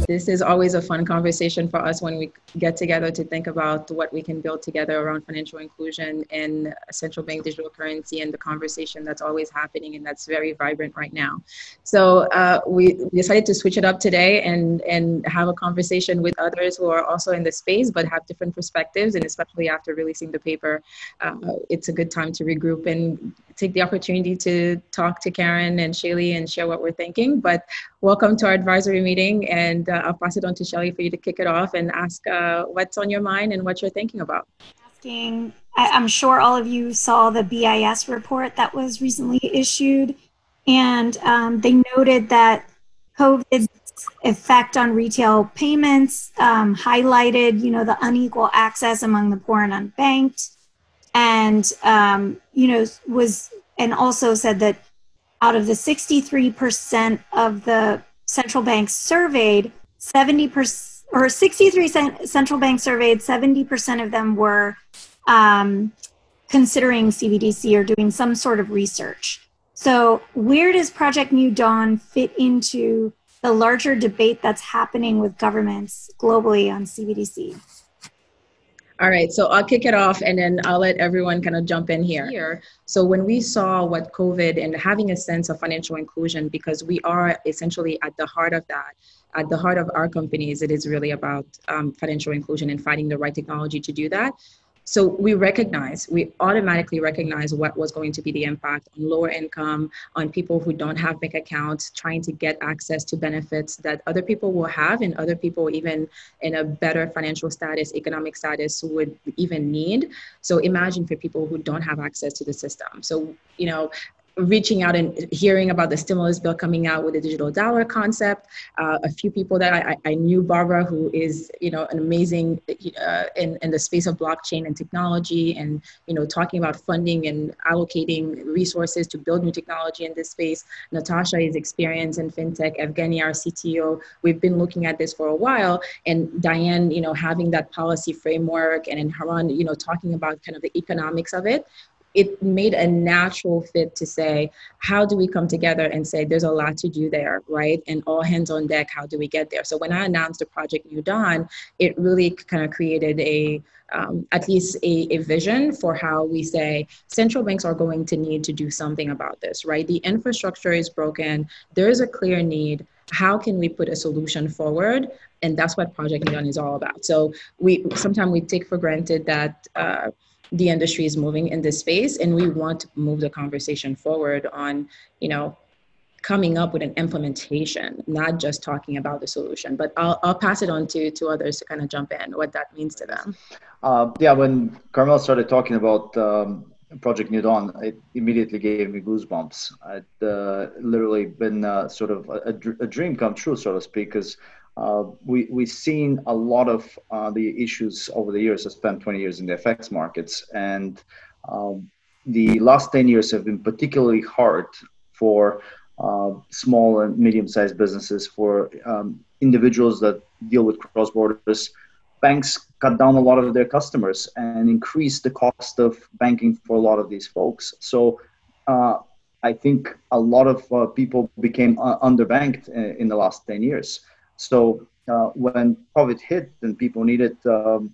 This is always a fun conversation for us when we get together to think about what we can build together around financial inclusion and central bank digital currency, and the conversation that's always happening and that's very vibrant right now. So we decided to switch it up today and have a conversation with others who are also in the space but have different perspectives. And especially after releasing the paper, it's a good time to regroup and take the opportunity to talk to Karen and Shaylee and share what we're thinking. But welcome to our advisory meeting, and I'll pass it on to Shelley for you to kick it off and ask what's on your mind and what you're thinking about. I'm sure all of you saw the BIS report that was recently issued, and they noted that COVID's effect on retail payments highlighted, the unequal access among the poor and unbanked, and and also said that out of the 63% of the central banks surveyed, 70% or 63 central banks surveyed, 70% of them were considering CBDC or doing some sort of research. So where does Project New Dawn fit into the larger debate that's happening with governments globally on CBDC? All right, so I'll kick it off and then I'll let everyone kind of jump in here. So when we saw what COVID and having a sense of financial inclusion, because we are essentially at the heart of that, at the heart of our companies, it is really about financial inclusion and finding the right technology to do that. So we automatically recognize what was going to be the impact on lower income, on people who don't have bank accounts, trying to get access to benefits that other people will have, and other people even in a better financial status, economic status, would even need. So imagine for people who don't have access to the system. So, reaching out and hearing about the stimulus bill coming out with the digital dollar concept. A few people that I knew, Barbara, who is, an amazing in the space of blockchain and technology, and, talking about funding and allocating resources to build new technology in this space. Natasha is experienced in fintech. Evgeny, our CTO, we've been looking at this for a while. And Diane, having that policy framework, and in Haran, talking about kind of the economics of it. It made a natural fit to say, how do we come together and say, there's a lot to do there, right? And all hands on deck, how do we get there? So when I announced the Project New Dawn, it really kind of created at least a vision for how we say central banks are going to need to do something about this, right? The infrastructure is broken. There is a clear need. How can we put a solution forward? And that's what Project New Dawn is all about. So sometimes we take for granted that the industry is moving in this space, and we want to move the conversation forward on, coming up with an implementation, not just talking about the solution. But I'll pass it on to others to kind of jump in, what that means to them. When Carmel started talking about Project New Dawn, it immediately gave me goosebumps. It's literally been sort of a dream come true, so to speak, because we've seen a lot of the issues over the years. I spent 20 years in the FX markets, and the last 10 years have been particularly hard for small and medium-sized businesses, for individuals that deal with cross borders. Banks cut down a lot of their customers and increased the cost of banking for a lot of these folks. So I think a lot of people became underbanked in the last 10 years. So when COVID hit and people needed to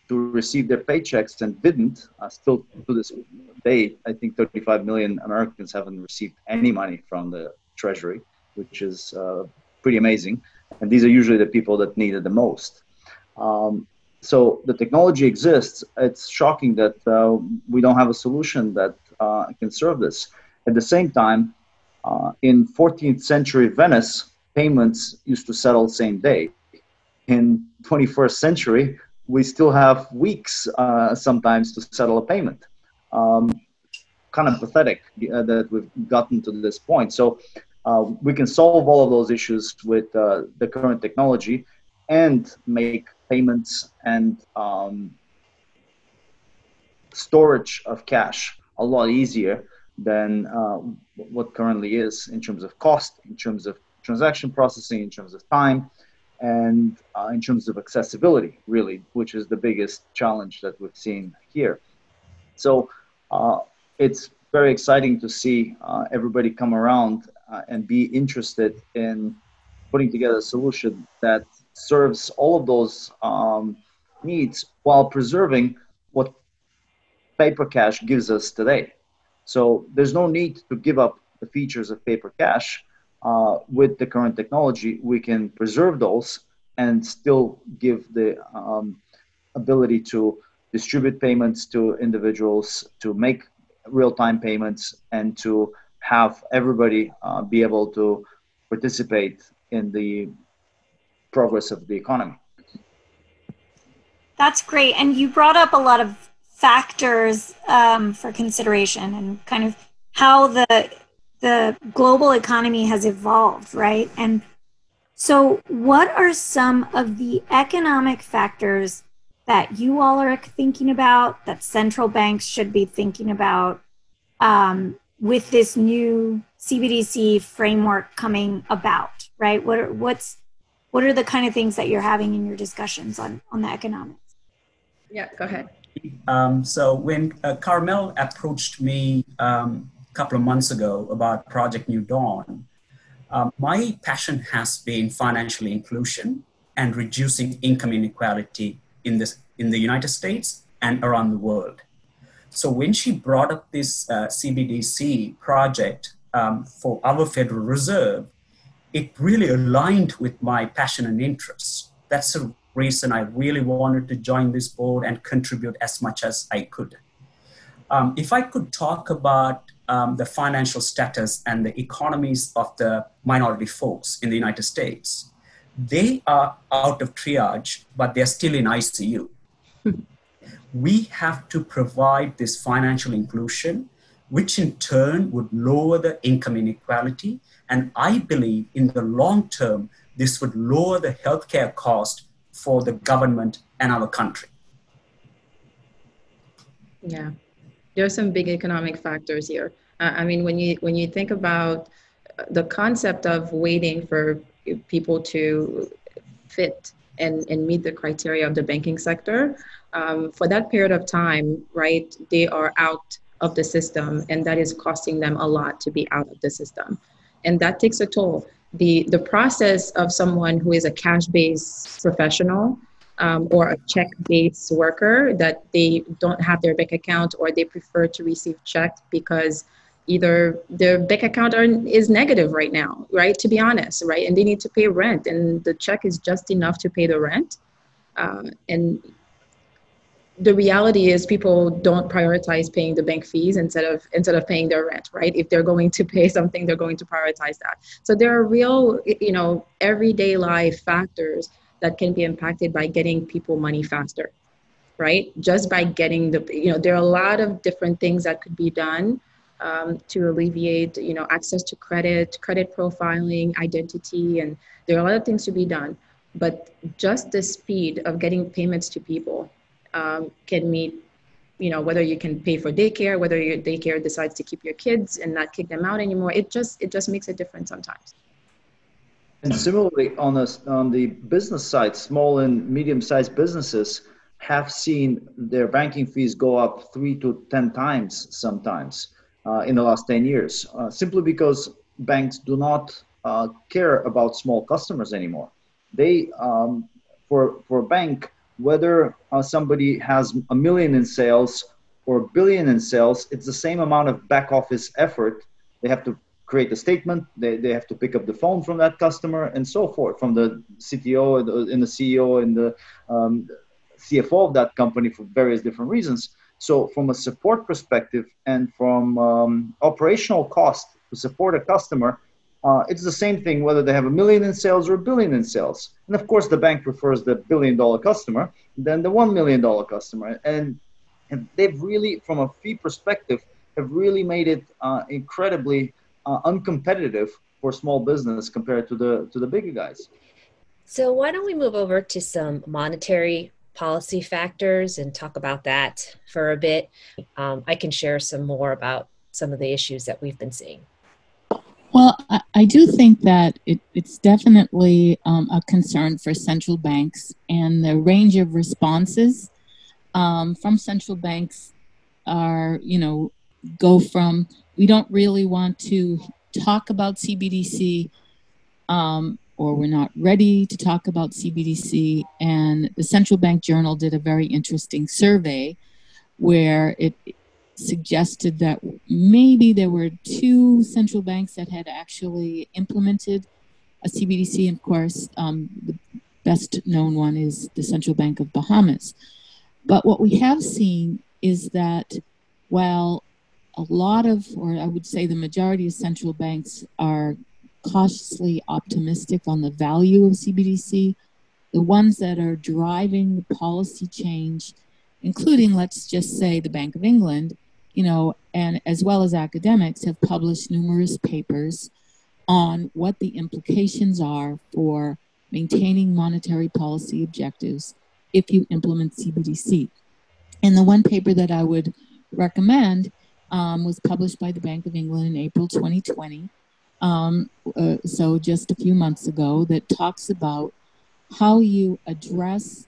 receive their paychecks and didn't, still to this day, I think 35 million Americans haven't received any money from the Treasury, which is pretty amazing. And these are usually the people that need it the most. So the technology exists. It's shocking that we don't have a solution that can serve this. At the same time, in 14th century Venice, payments used to settle same day. In 21st century, we still have weeks sometimes to settle a payment. Kind of pathetic that we've gotten to this point. So we can solve all of those issues with the current technology and make payments and storage of cash a lot easier than what currently is, in terms of cost, in terms of transaction processing, in terms of time, and in terms of accessibility, really, which is the biggest challenge that we've seen here. So it's very exciting to see everybody come around and be interested in putting together a solution that serves all of those needs while preserving what paper cash gives us today. So there's no need to give up the features of paper cash. With the current technology, we can preserve those and still give the ability to distribute payments to individuals, to make real-time payments, and to have everybody be able to participate in the progress of the economy. That's great. And you brought up a lot of factors for consideration and kind of how the global economy has evolved, right? And so what are some of the economic factors that you all are thinking about, that central banks should be thinking about with this new CBDC framework coming about, right? What are the kind of things that you're having in your discussions on the economics? Yeah, go ahead. So when Carmel approached me a couple of months ago about Project New Dawn, my passion has been financial inclusion and reducing income inequality in the United States and around the world. So when she brought up this CBDC project for our Federal Reserve, it really aligned with my passion and interests. That's the reason I really wanted to join this board and contribute as much as I could. If I could talk about the financial status and the economies of the minority folks in the United States, they are out of triage, but they're still in ICU. We have to provide this financial inclusion, which in turn would lower the income inequality. And I believe in the long term, this would lower the healthcare cost for the government and our country. Yeah, there are some big economic factors here. I mean, when you think about the concept of waiting for people to fit and meet the criteria of the banking sector, for that period of time, right, they are out of the system, and that is costing them a lot to be out of the system. And that takes a toll. The process of someone who is a cash-based professional or a check-based worker, that they don't have their bank account or they prefer to receive check because either their bank account is negative right now, right? To be honest, right? And they need to pay rent, and the check is just enough to pay the rent. And the reality is people don't prioritize paying the bank fees instead of paying their rent, right? If they're going to pay something, they're going to prioritize that. So there are real, everyday life factors that can be impacted by getting people money faster, right? Just by getting there are a lot of different things that could be done to alleviate, access to credit profiling, identity, and there are a lot of things to be done. But just the speed of getting payments to people can meet, whether you can pay for daycare, whether your daycare decides to keep your kids and not kick them out anymore. It just makes a difference sometimes. And similarly, on the business side, small and medium-sized businesses have seen their banking fees go up 3 to 10 times sometimes in the last 10 years, simply because banks do not care about small customers anymore. They, for a bank, whether somebody has $1 million in sales or $1 billion in sales, it's the same amount of back office effort. They have to create a statement, they have to pick up the phone from that customer and so forth, from the CTO and the CEO and the CFO of that company for various different reasons. So from a support perspective and from operational cost to support a customer, it's the same thing whether they have $1 million in sales or $1 billion in sales. And of course, the bank prefers the $1 billion customer than the $1 million customer. And they've really, from a fee perspective, have really made it incredibly uncompetitive for small business compared to the bigger guys. So why don't we move over to some monetary policy factors and talk about that for a bit. I can share some more about some of the issues that we've been seeing. Well, I do think that it's definitely a concern for central banks, and the range of responses from central banks are, go from, we don't really want to talk about CBDC, or we're not ready to talk about CBDC. And the Central Bank Journal did a very interesting survey where it suggested that maybe there were 2 central banks that had actually implemented a CBDC. And of course, the best known one is the Central Bank of Bahamas. But what we have seen is that while a lot of, or I would say the majority of central banks are cautiously optimistic on the value of CBDC, the ones that are driving the policy change, including, let's just say, the Bank of England, and as well as academics, have published numerous papers on what the implications are for maintaining monetary policy objectives if you implement CBDC. And the one paper that I would recommend was published by the Bank of England in April 2020, so just a few months ago, that talks about how you address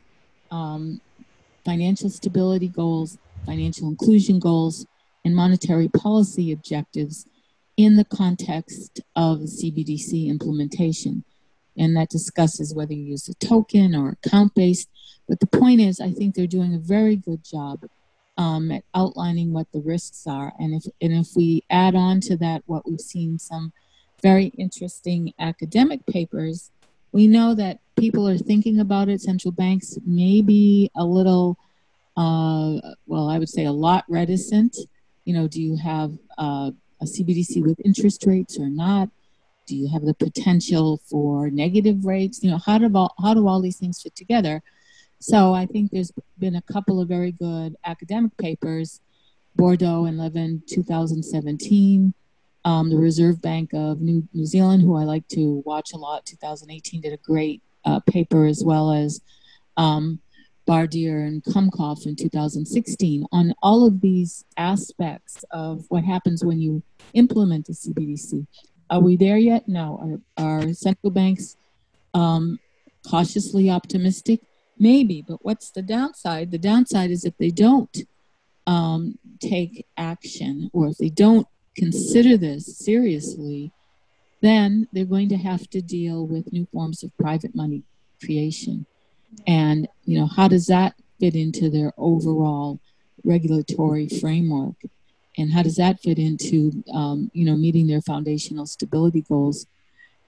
financial stability goals, financial inclusion goals, and monetary policy objectives in the context of CBDC implementation. And that discusses whether you use a token or account-based. But the point is, I think they're doing a very good job at outlining what the risks are. And if we add on to that what we've seen, some very interesting academic papers, we know that people are thinking about it. Central banks may be a little, well, I would say a lot reticent. Do you have a CBDC with interest rates or not? Do you have the potential for negative rates? How do all these things fit together? So I think there's been a couple of very good academic papers, Bordeaux and Levin, 2017. The Reserve Bank of New Zealand, who I like to watch a lot, 2018, did a great paper, as well as Bardier and Kumkoff in 2016, on all of these aspects of what happens when you implement a CBDC. Are we there yet? No. Are central banks cautiously optimistic? Maybe, but what's the downside? The downside is if they don't take action, or if they don't consider this seriously, then they're going to have to deal with new forms of private money creation. And, how does that fit into their overall regulatory framework? And how does that fit into, meeting their foundational stability goals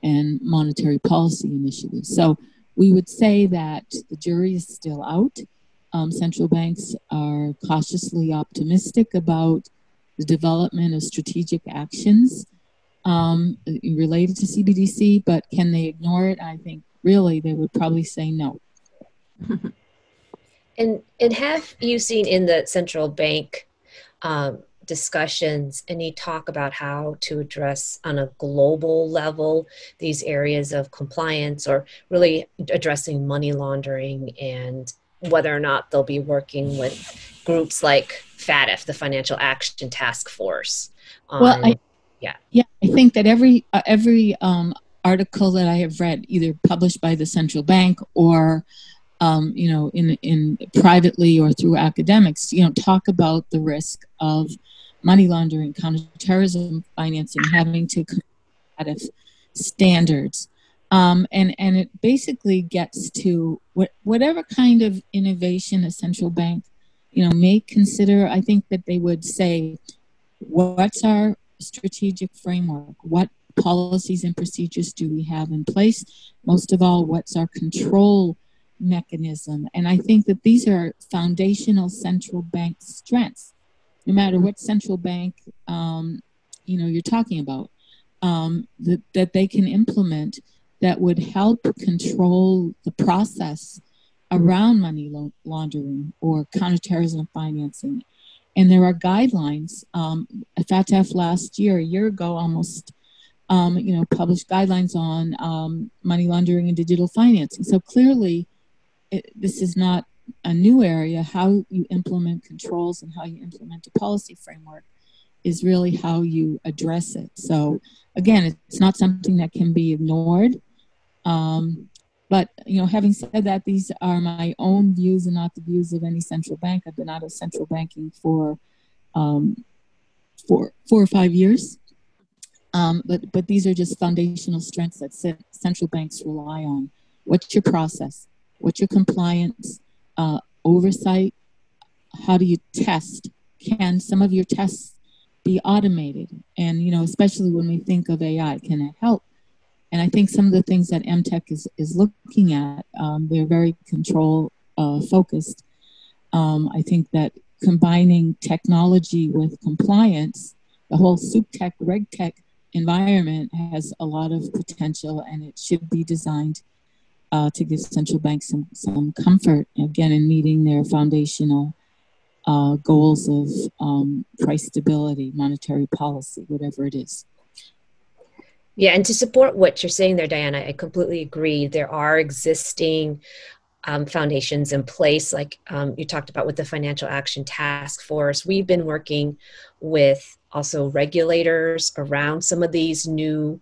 and monetary policy initiatives? So we would say that the jury is still out. Central banks are cautiously optimistic about the development of strategic actions related to CBDC, but can they ignore it? I think really they would probably say no. And have you seen in the central bank discussions any talk about how to address on a global level these areas of compliance, or really addressing money laundering, and whether or not they'll be working with groups like FATF, the Financial Action Task Force? I think that every article that I have read, either published by the central bank or in privately or through academics, talk about the risk of money laundering, counterterrorism financing, having to comply with standards. And it basically gets to whatever kind of innovation a central bank, may consider. I think that they would say, what's our strategic framework? What policies and procedures do we have in place? Most of all, what's our control mechanism? And I think that these are foundational central bank strengths, no matter what central bank you're talking about, that they can implement, that would help control the process around money laundering or counterterrorism financing. And there are guidelines. FATF last year, a year ago almost, published guidelines on money laundering and digital financing. So clearly, this is not a new area. How you implement controls and how you implement a policy framework is really how you address it. So again, it's not something that can be ignored. But having said that, these are my own views and not the views of any central bank. I've been out of central banking for 4 or 5 years. But these are just foundational strengths that central banks rely on. What's your process? What's your compliance oversight? How do you test? Can some of your tests be automated? And, you know, especially when we think of AI, can it help? And I think some of the things that MTech is looking at, they're very control focused. I think that combining technology with compliance, the whole SupTech, RegTech environment has a lot of potential, and it should be designed to give central banks some comfort, again, in meeting their foundational goals of price stability, monetary policy, whatever it is. Yeah, and to support what you're saying there, Diana, I completely agree. There are existing foundations in place, like you talked about with the Financial Action Task Force. We've been working with also regulators around some of these new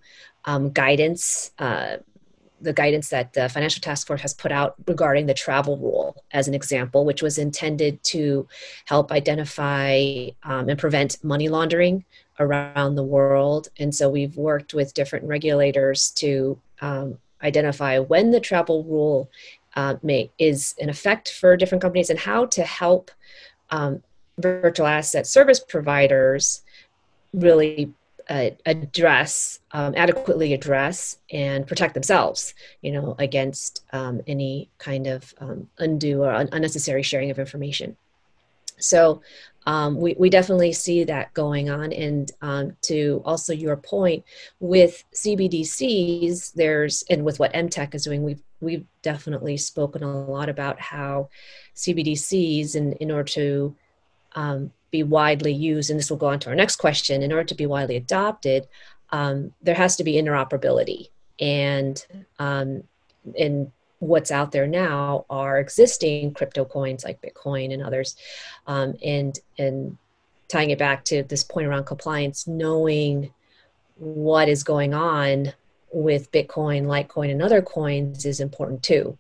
guidance, the guidance that the Financial Task Force has put out regarding the travel rule, as an example, which was intended to help identify and prevent money laundering around the world. And so we've worked with different regulators to identify when the travel rule is in effect for different companies, and how to help virtual asset service providers really adequately address and protect themselves, you know, against any kind of undue or unnecessary sharing of information. So we definitely see that going on. And to also your point with CBDCs, and with what MTech is doing, we've definitely spoken a lot about how CBDCs, in order to be widely used, and this will go on to our next question, in order to be widely adopted, there has to be interoperability. And what's out there now are existing crypto coins like Bitcoin and others. And tying it back to this point around compliance, knowing what is going on with Bitcoin, Litecoin, and other coins is important too.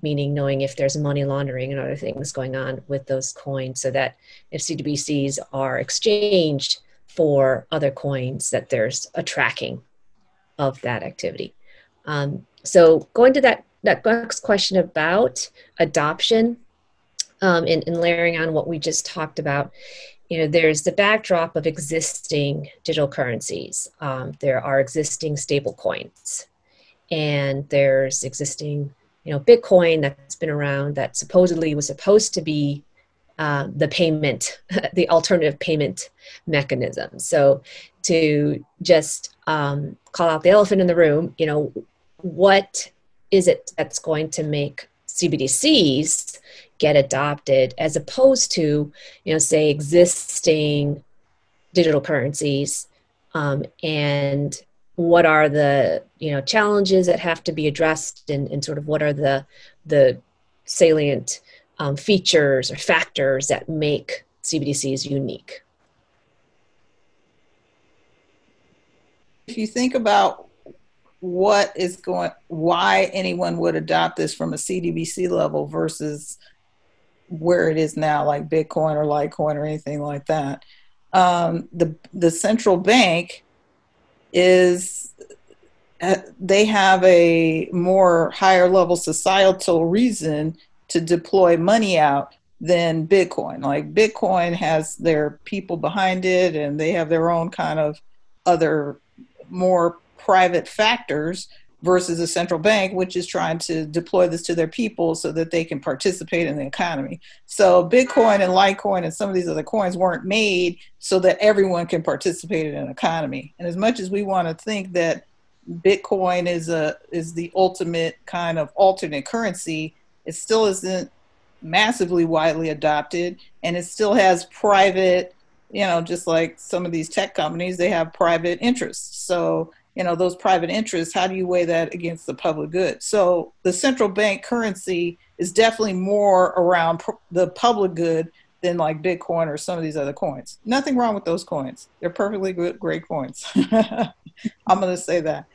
Meaning knowing if there's money laundering and other things going on with those coins, so that if CBDCs are exchanged for other coins, that there's a tracking of that activity. So going to that next question about adoption, and layering on what we just talked about, you know, there's the backdrop of existing digital currencies. There are existing stable coins, and there's existing, you know, Bitcoin that's been around, that supposedly was supposed to be the payment, the alternative payment mechanism. So to just call out the elephant in the room, you know, what is it that's going to make CBDCs get adopted, as opposed to, you know, say existing digital currencies, and what are the, you know, challenges that have to be addressed, and sort of what are the salient features or factors that make CBDCs unique? If you think about why anyone would adopt this from a CBDC level versus where it is now, like Bitcoin or Litecoin or anything like that, the central bank they have a more higher level societal reason to deploy money out than Bitcoin. Like Bitcoin has their people behind it, and they have their own kind of other more private factors, versus a central bank, which is trying to deploy this to their people so that they can participate in the economy. So Bitcoin and Litecoin and some of these other coins weren't made so that everyone can participate in an economy. And as much as we want to think that Bitcoin is the ultimate kind of alternate currency, it still isn't massively widely adopted, and it still has private, you know, just like some of these tech companies, they have private interests. So, you know, those private interests, how do you weigh that against the public good? So the central bank currency is definitely more around the public good than like Bitcoin or some of these other coins. Nothing wrong with those coins. They're perfectly good, great coins. I'm going to say that.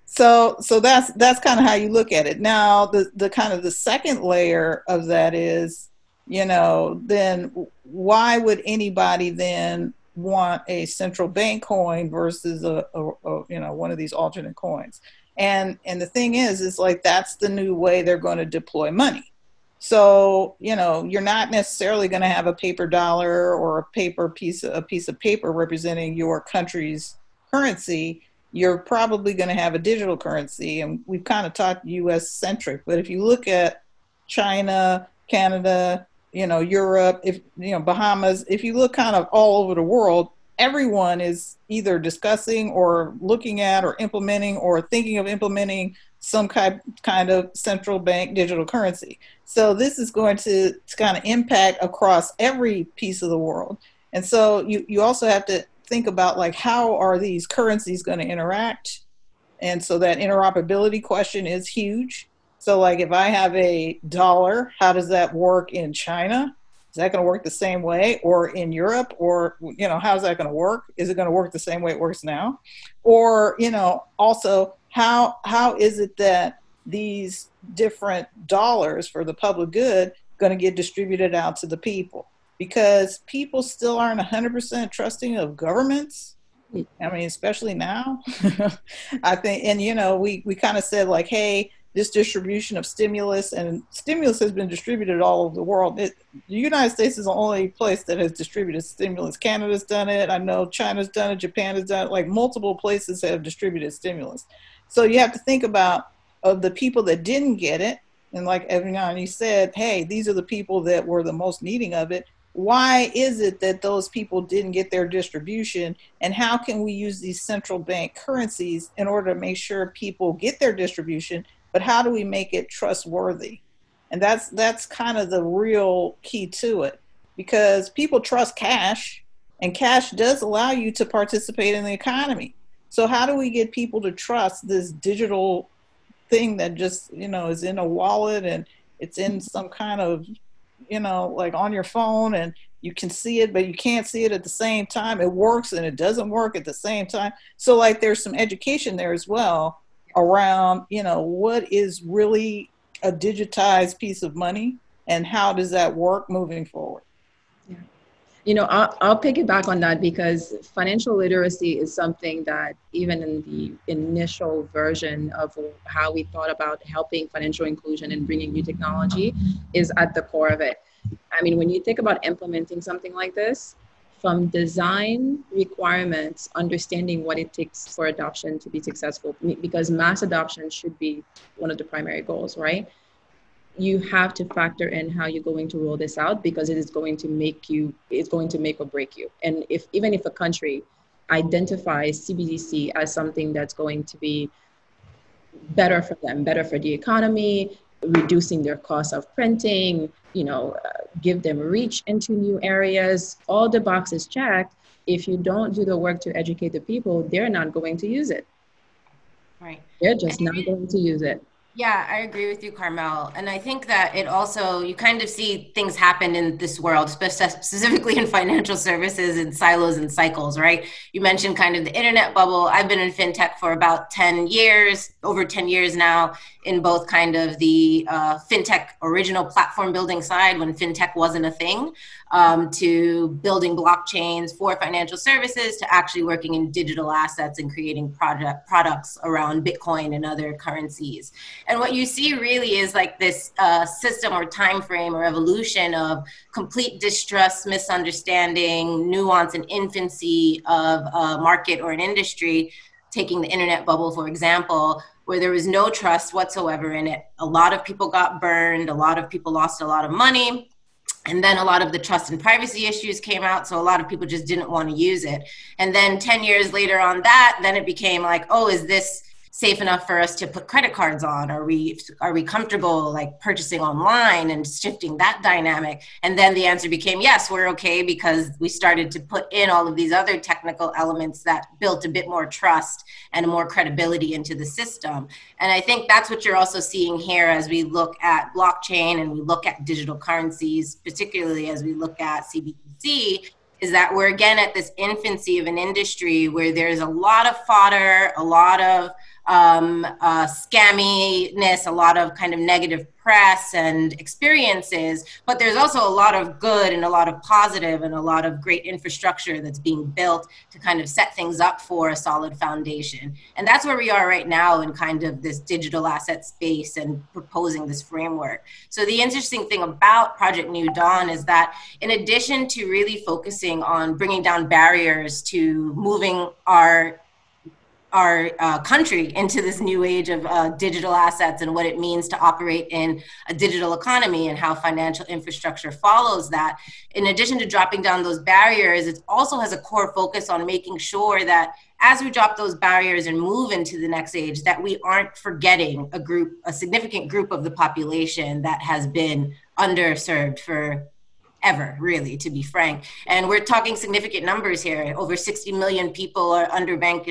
So that's kind of how you look at it. Now, the kind of the second layer of that is, you know, then why would anybody then want a central bank coin versus a one of these alternate coins. And the thing is like, that's the new way they're going to deploy money. So, you're not necessarily going to have a paper dollar or a piece of paper representing your country's currency. You're probably going to have a digital currency. And we've kind of talked US centric, but if you look at China, Canada, Europe, Bahamas, if you look kind of all over the world, everyone is either discussing or looking at or implementing or thinking of implementing some kind of central bank digital currency. So this is going to kind of impact across every piece of the world. And so you also have to think about, like, how are these currencies going to interact? And so that interoperability question is huge. So, like, if I have a dollar, how does that work in China? Is that going to work the same way? Or in Europe? Or, how's that going to work? Is it going to work the same way it works now? Or, also, how is it that these different dollars for the public good going to get distributed out to the people? Because people still aren't 100% trusting of governments. I mean, especially now. I think, and, we kind of said, like, hey, this distribution of stimulus, and stimulus has been distributed all over the world. The United States is the only place that has distributed stimulus. Canada's done it. I know China's done it. Japan has done it. Like, multiple places have distributed stimulus. So you have to think about the people that didn't get it. And like Evgeny said, hey, these are the people that were the most needing of it. Why is it that those people didn't get their distribution? And how can we use these central bank currencies in order to make sure people get their distribution? But how do we make it trustworthy? And that's kind of the real key to it, because people trust cash, and cash does allow you to participate in the economy. So how do we get people to trust this digital thing that just, is in a wallet and it's in some kind of, like on your phone, and you can see it, but you can't see it at the same time. It works and it doesn't work at the same time. So, like, there's some education there as well around, what is really a digitized piece of money and how does that work moving forward? Yeah. I'll piggyback on that, because financial literacy is something that even in the initial version of how we thought about helping financial inclusion and bringing new technology is at the core of it. I mean, when you think about implementing something like this, from design requirements, understanding what it takes for adoption to be successful, because mass adoption should be one of the primary goals, right? You have to factor in how you're going to roll this out, because it's going to make or break you. And even if a country identifies CBDC as something that's going to be better for them, better for the economy, reducing their cost of printing, give them reach into new areas, all the boxes checked. If you don't do the work to educate the people, they're not going to use it. Right. They're just not going to use it. Yeah, I agree with you, Carmel. And I think that it also, you kind of see things happen in this world, specifically in financial services, in silos and cycles, right? You mentioned kind of the internet bubble. I've been in fintech for about 10 years, over 10 years now, in both kind of the fintech original platform building side, when fintech wasn't a thing, to building blockchains for financial services, to actually working in digital assets and creating products around Bitcoin and other currencies. And what you see really is like this system or time frame or evolution of complete distrust, misunderstanding, nuance, and infancy of a market or an industry. Taking the internet bubble, for example, where there was no trust whatsoever in it. A lot of people got burned. A lot of people lost a lot of money. And then a lot of the trust and privacy issues came out. So a lot of people just didn't want to use it. And then 10 years later on that, then it became like, oh, is this safe enough for us to put credit cards on? Are we comfortable like purchasing online and shifting that dynamic? And then the answer became, yes, we're okay, because we started to put in all of these other technical elements that built a bit more trust and more credibility into the system. And I think that's what you're also seeing here as we look at blockchain and we look at digital currencies, particularly as we look at CBDC, is that we're again at this infancy of an industry where there's a lot of fodder, a lot of scamminess, a lot of kind of negative press and experiences, but there's also a lot of good and a lot of positive and a lot of great infrastructure that's being built to kind of set things up for a solid foundation. And that's where we are right now in kind of this digital asset space and proposing this framework. So the interesting thing about Project New Dawn is that in addition to really focusing on bringing down barriers to moving our country into this new age of digital assets and what it means to operate in a digital economy and how financial infrastructure follows that. In addition to dropping down those barriers, it also has a core focus on making sure that as we drop those barriers and move into the next age, that we aren't forgetting a significant group of the population that has been underserved for ever, really, to be frank. And we're talking significant numbers here. Over 60 million people are unbanked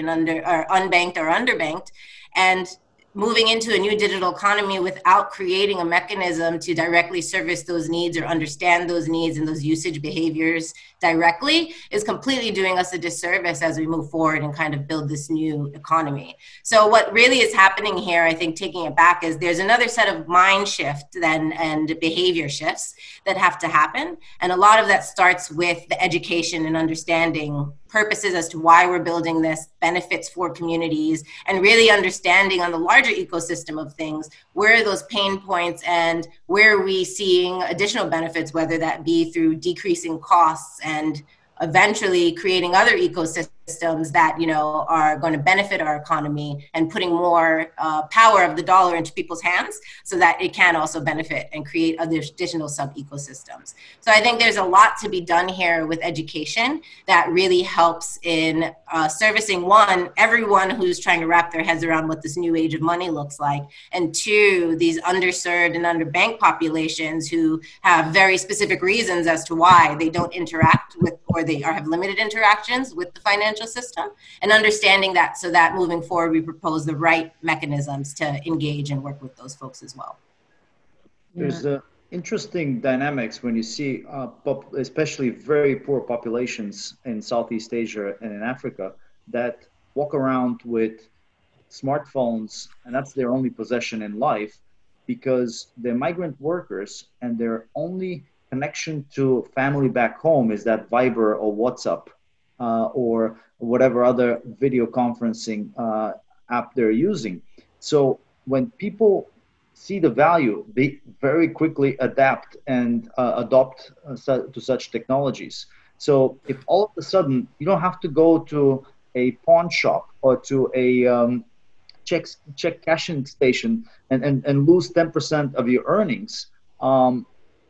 or underbanked. And moving into a new digital economy without creating a mechanism to directly service those needs or understand those needs and those usage behaviors directly is completely doing us a disservice as we move forward and kind of build this new economy. So what really is happening here, I think taking it back, is there's another set of mind shift then and behavior shifts that have to happen. And a lot of that starts with the education and understanding purposes as to why we're building this, benefits for communities, and really understanding on the larger ecosystem of things, where are those pain points and where are we seeing additional benefits, whether that be through decreasing costs and eventually creating other ecosystems that, you know, are going to benefit our economy and putting more power of the dollar into people's hands so that it can also benefit and create other additional sub-ecosystems. So I think there's a lot to be done here with education that really helps in servicing, one, everyone who's trying to wrap their heads around what this new age of money looks like, and two, these underserved and underbanked populations who have very specific reasons as to why they don't interact with, or they have limited interactions with the financial system, and understanding that so that moving forward, we propose the right mechanisms to engage and work with those folks as well. There's interesting dynamics when you see, especially very poor populations in Southeast Asia and in Africa that walk around with smartphones, and that's their only possession in life because they're migrant workers and their only connection to family back home is that Viber or WhatsApp or whatever other video conferencing app they're using. So when people see the value, they very quickly adapt and adopt to such technologies. So if all of a sudden you don't have to go to a pawn shop or to a check cashing station and lose 10% of your earnings,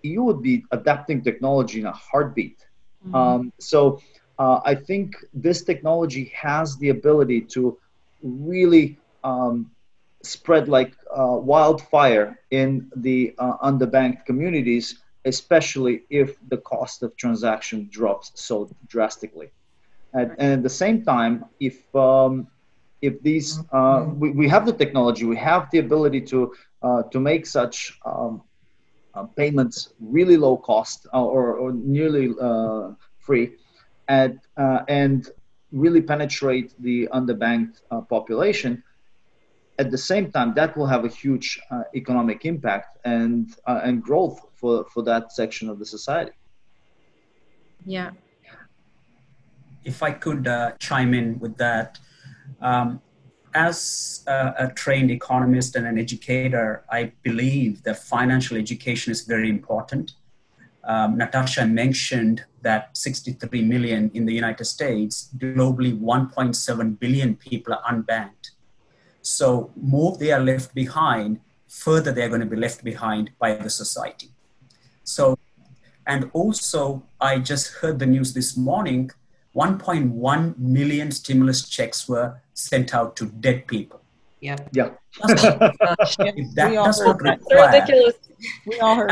you would be adapting technology in a heartbeat. So I think this technology has the ability to really spread like wildfire in the underbanked communities, especially if the cost of transaction drops so drastically. And at the same time, if these we have the technology, we have the ability to make such payments really low cost or nearly free, and really penetrate the underbanked population. At the same time, that will have a huge economic impact and growth for that section of the society. Yeah. If I could chime in with that, as a trained economist and an educator, I believe that financial education is very important. Natasha mentioned that 63 million in the United States, globally 1.7 billion people are unbanked. So more they are left behind, further they're going to be left behind by the society. So, and also I just heard the news this morning, 1.1 million stimulus checks were sent out to dead people. Yeah. If that does not require, ridiculous. We all heard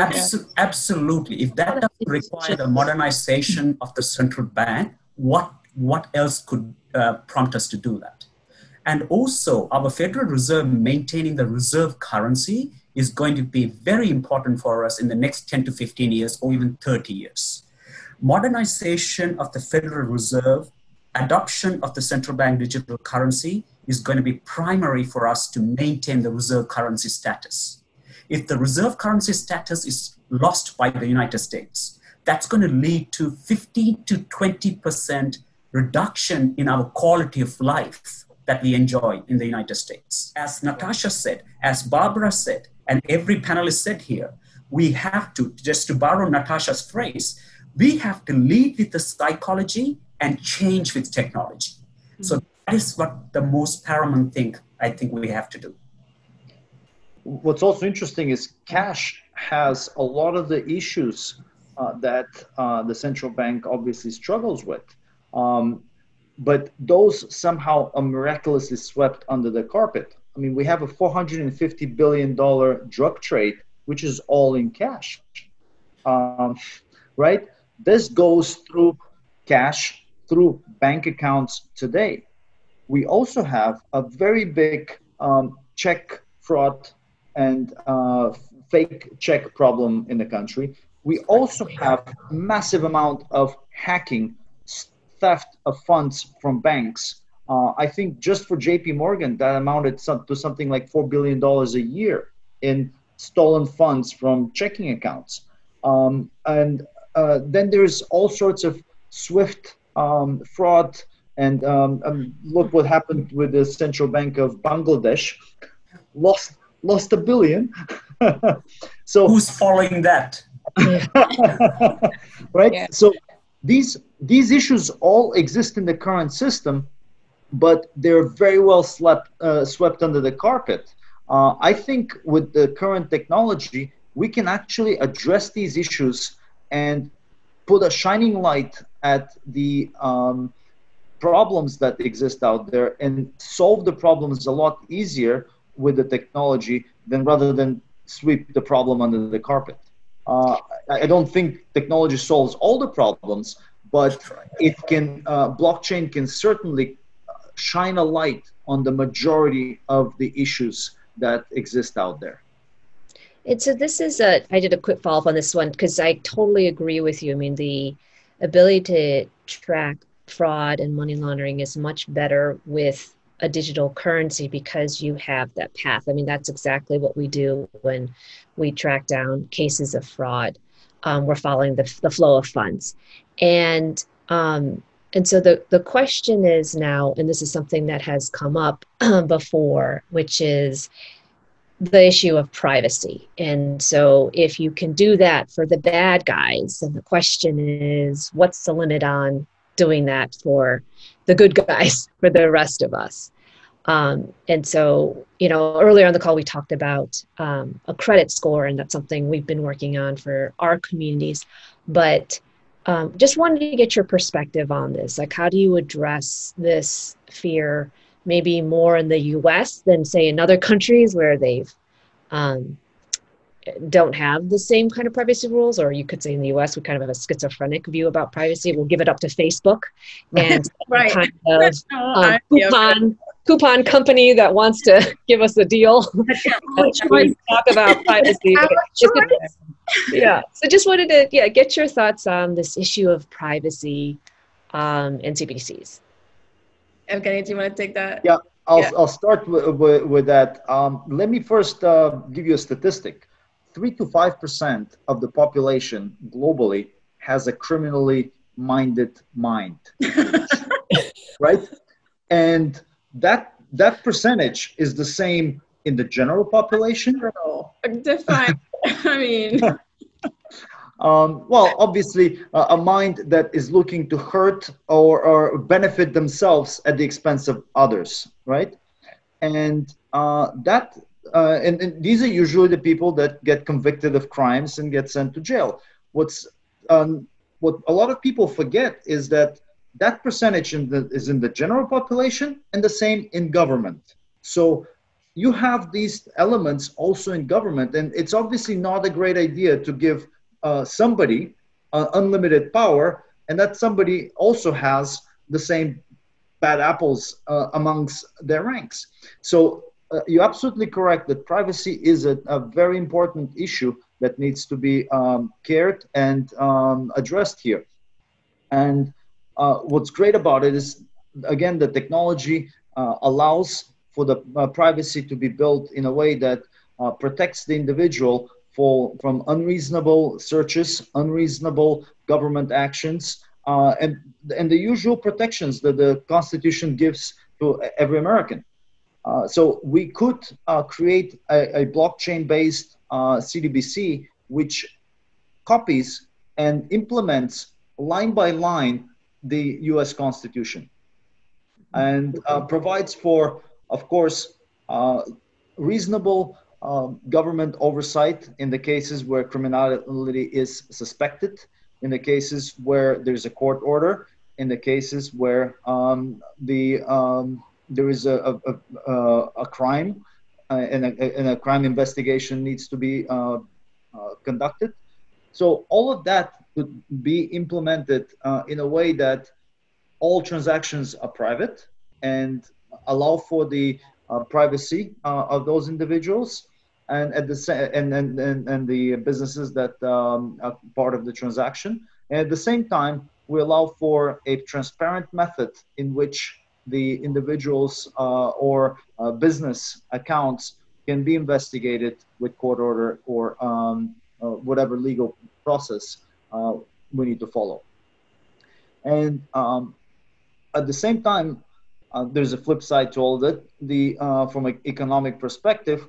absolutely. If that doesn't require the modernization of the central bank, what else could prompt us to do that? And also, our Federal Reserve maintaining the reserve currency is going to be very important for us in the next 10 to 15 years or even 30 years. Modernization of the Federal Reserve, adoption of the central bank digital currency is going to be primary for us to maintain the reserve currency status. If the reserve currency status is lost by the United States, that's going to lead to 15 to 20% reduction in our quality of life that we enjoy in the United States. As Natasha said, as Barbara said, and every panelist said here, we have to, just to borrow Natasha's phrase, we have to lead with the psychology and change with technology. Mm-hmm. So that is what the most paramount thing I think we have to do. What's also interesting is cash has a lot of the issues that the central bank obviously struggles with. But those somehow are miraculously swept under the carpet. I mean, we have a $450 billion drug trade, which is all in cash, right? This goes through cash, through bank accounts today. We also have a very big check fraud and fake check problem in the country. We also have massive amount of hacking, theft of funds from banks. I think just for JP Morgan, that amounted to something like $4 billion a year in stolen funds from checking accounts. And then there's all sorts of SWIFT fraud. And look what happened with the Central Bank of Bangladesh. Lost $1 billion. So who's following that? Right? Yeah. So these issues all exist in the current system, but they're very well swept under the carpet. I think with the current technology, we can actually address these issues and put a shining light at the problems that exist out there and solve the problems a lot easier with the technology than rather than sweep the problem under the carpet. I don't think technology solves all the problems, but it can. Blockchain can certainly shine a light on the majority of the issues that exist out there. And so this is I did a quick follow-up on this one because I totally agree with you. I mean, the ability to track fraud and money laundering is much better with a digital currency because you have that path. I mean, that's exactly what we do when we track down cases of fraud. We're following the flow of funds. And so the question is now, and this is something that has come up before, which is the issue of privacy. And so if you can do that for the bad guys, then the question is, what's the limit on doing that for the good guys, for the rest of us? And so, earlier on the call, we talked about a credit score, and that's something we've been working on for our communities. But just wanted to get your perspective on this. Like, how do you address this fear, maybe more in the U.S. than, say, in other countries where they've don't have the same kind of privacy rules? Or you could say in the U.S. we kind of have a schizophrenic view about privacy. We'll give it up to Facebook and right. kind of coupon company that wants to give us a deal. Talk about privacy. Yeah. So just wanted to get your thoughts on this issue of privacy and CBDCs. Evgeny, do you want to take that? Yeah, I'll start with that. Let me first give you a statistic. 3 to 5% of the population globally has a criminally minded mind, right? And that percentage is the same in the general population. Define. I mean, well, obviously, a mind that is looking to hurt or benefit themselves at the expense of others, right? And and these are usually the people that get convicted of crimes and get sent to jail. What a lot of people forget is that percentage is in the general population and the same in government. So you have these elements also in government, and it's obviously not a great idea to give somebody unlimited power, and that somebody also has the same bad apples amongst their ranks. So you're absolutely correct that privacy is a very important issue that needs to be cared and addressed here. And what's great about it is, again, the technology allows for the privacy to be built in a way that protects the individual from unreasonable searches, unreasonable government actions, and the usual protections that the Constitution gives to every American. So we could create a blockchain-based CDBC which copies and implements line by line the U.S. Constitution and provides for, of course, reasonable government oversight in the cases where criminality is suspected, in the cases where there's a court order, in the cases where there is a crime and a crime investigation needs to be conducted. So all of that could be implemented in a way that all transactions are private and allow for the privacy of those individuals and at the and the businesses that are part of the transaction. And at the same time, we allow for a transparent method in which the individuals or business accounts can be investigated with court order or whatever legal process we need to follow. And at the same time, there's a flip side to all of that. From an economic perspective,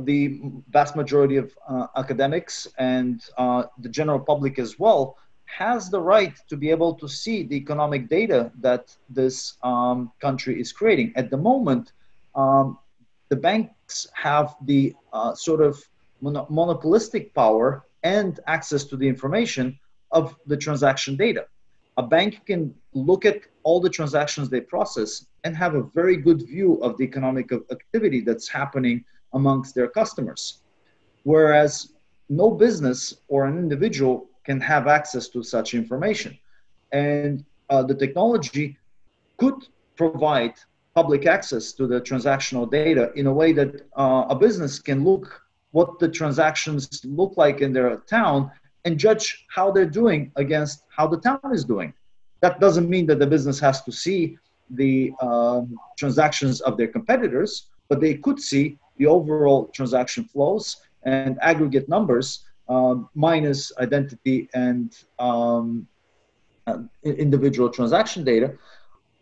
the vast majority of academics and the general public as well has the right to be able to see the economic data that this country is creating. At the moment, the banks have the sort of monopolistic power and access to the information of the transaction data. A bank can look at all the transactions they process and have a very good view of the economic activity that's happening amongst their customers. Whereas no business or an individual can have access to such information. And the technology could provide public access to the transactional data in a way that a business can look what the transactions look like in their town and judge how they're doing against how the town is doing. That doesn't mean that the business has to see the transactions of their competitors, but they could see the overall transaction flows and aggregate numbers minus identity and individual transaction data,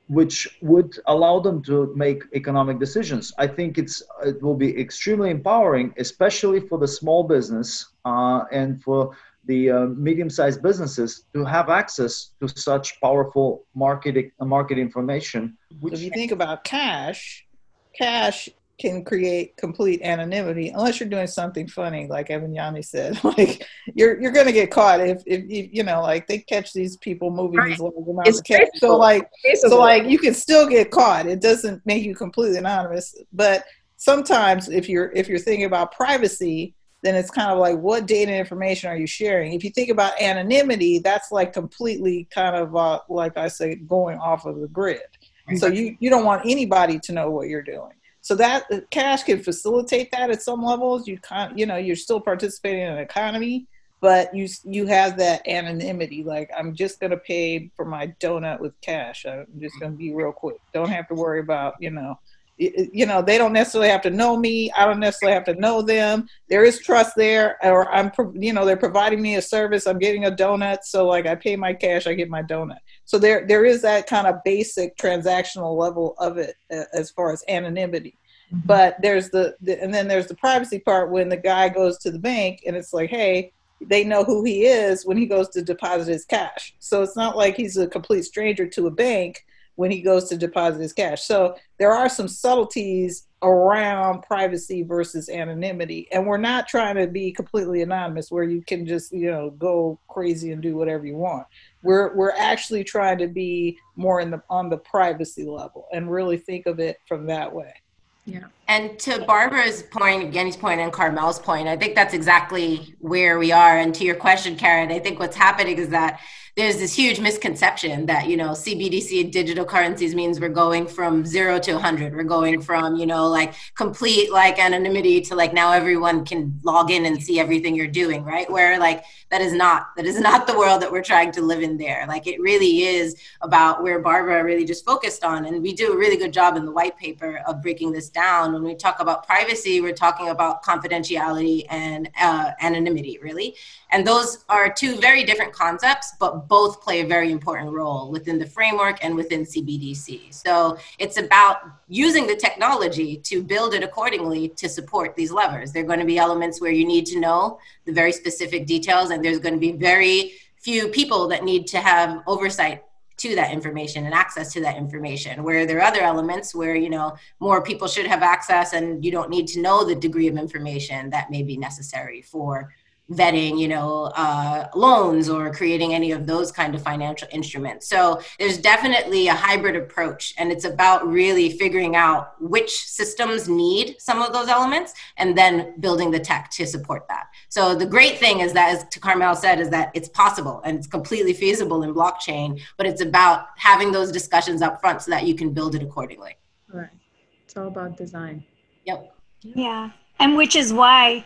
which would allow them to make economic decisions. I think it will be extremely empowering, especially for the small business and for the medium-sized businesses to have access to such powerful market information. If you think about cash can create complete anonymity unless you're doing something funny, like Evan Yanni said. Like you're going to get caught if you know, like they catch these people moving these large amounts of cash. So like you can still get caught. It doesn't make you completely anonymous. But sometimes if you're thinking about privacy, then it's kind of like, what data and information are you sharing? If you think about anonymity, that's like completely kind of like I say, going off of the grid. So you don't want anybody to know what you're doing. So that cash can facilitate that at some levels. You're still participating in an economy, but you have that anonymity. Like, I'm just going to pay for my donut with cash. I'm just going to be real quick. Don't have to worry about, they don't necessarily have to know me. I don't necessarily have to know them. There is trust there, or they're providing me a service. I'm getting a donut. So like I pay my cash, I get my donut. So there is that kind of basic transactional level of it as far as anonymity. Mm-hmm. But there's and then there's the privacy part when the guy goes to the bank and it's like, hey, they know who he is when he goes to deposit his cash. So it's not like he's a complete stranger to a bank when he goes to deposit his cash. So there are some subtleties around privacy versus anonymity. And we're not trying to be completely anonymous where you can just, go crazy and do whatever you want. We're actually trying to be more on the privacy level and really think of it from that way. Yeah. And to Barbara's point, Evgeny's point, and Carmel's point, I think that's exactly where we are. And to your question, Karen, I think what's happening is that there's this huge misconception that, you know, CBDC and digital currencies means we're going from 0 to 100. We're going from, you know, like complete like anonymity to like now everyone can log in and see everything you're doing, right? Where like that is not the world that we're trying to live in there. Like it really is about where Barbara really just focused on. And we do a really good job in the white paper of breaking this down. When we talk about privacy, we're talking about confidentiality and anonymity, really. And those are two very different concepts, but both play a very important role within the framework and within CBDC. So it's about using the technology to build it accordingly to support these levers. There are going to be elements where you need to know the very specific details, and there's going to be very few people that need to have oversight to that information and access to that information, where there are other elements where, you know, more people should have access and you don't need to know the degree of information that may be necessary for vetting, you know, loans or creating any of those kind of financial instruments. So there's definitely a hybrid approach, and it's about really figuring out which systems need some of those elements and then building the tech to support that. So the great thing is that, as Carmel said, is that it's possible and it's completely feasible in blockchain, but it's about having those discussions up front so that you can build it accordingly. Right. It's all about design. Yep. Yeah. And which is why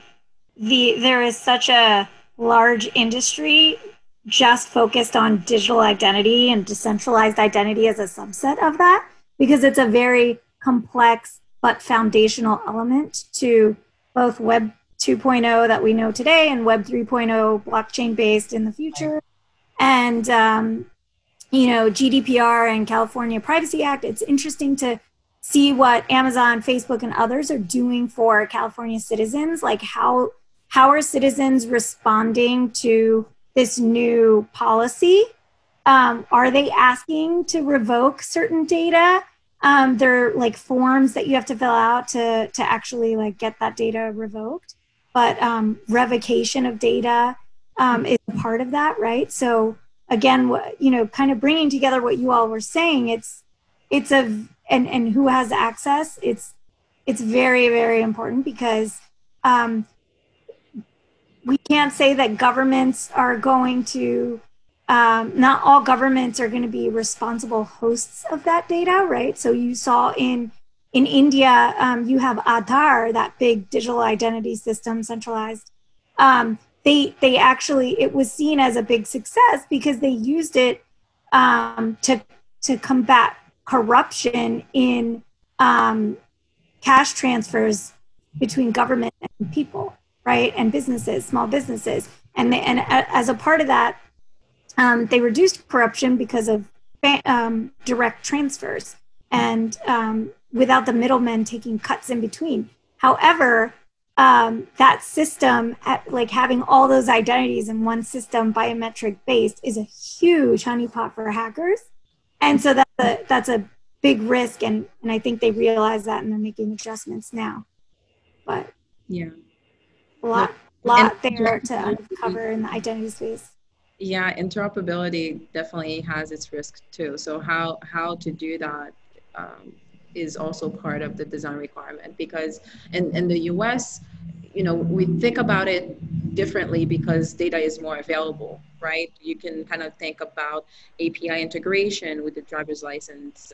there is such a large industry just focused on digital identity and decentralized identity as a subset of that, because it's a very complex but foundational element to both Web 2.0 that we know today and Web 3.0 blockchain based in the future. And, you know, GDPR and California Privacy Act, it's interesting to see what Amazon, Facebook, and others are doing for California citizens, like how are citizens responding to this new policy? Are they asking to revoke certain data? There are like forms that you have to fill out to actually like get that data revoked. But revocation of data is a part of that, right? So again, you know, kind of bringing together what you all were saying, and who has access, it's very, very important, because we can't say that governments are going to, not all governments are going to be responsible hosts of that data, right? So you saw in India, you have Aadhaar, that big digital identity system, centralized. They actually, it was seen as a big success because they used it to combat corruption in cash transfers between government and people, right? And businesses, small businesses. And as a part of that, they reduced corruption because of direct transfers and without the middlemen taking cuts in between. However, that system, like having all those identities in one system, biometric based, is a huge honeypot for hackers. And so that's a big risk, and I think they realize that and they're making adjustments now. But yeah, a lot there to uncover in the identity space. Yeah, interoperability definitely has its risks too. So how to do that is also part of the design requirement, because in the US, you know, we think about it differently because data is more available, right? You can kind of think about API integration with the driver's license,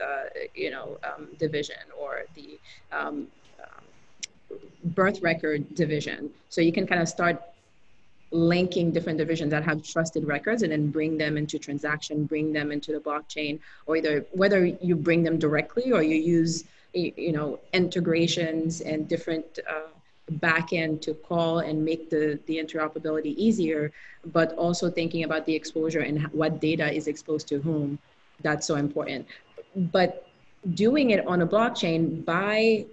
division, or the birth record division. So you can kind of start linking different divisions that have trusted records and then bring them into transaction, bring them into the blockchain, or either whether you bring them directly or you use, integrations and different backend to call and make the interoperability easier, but also thinking about the exposure and what data is exposed to whom. That's so important. But doing it on a blockchain by,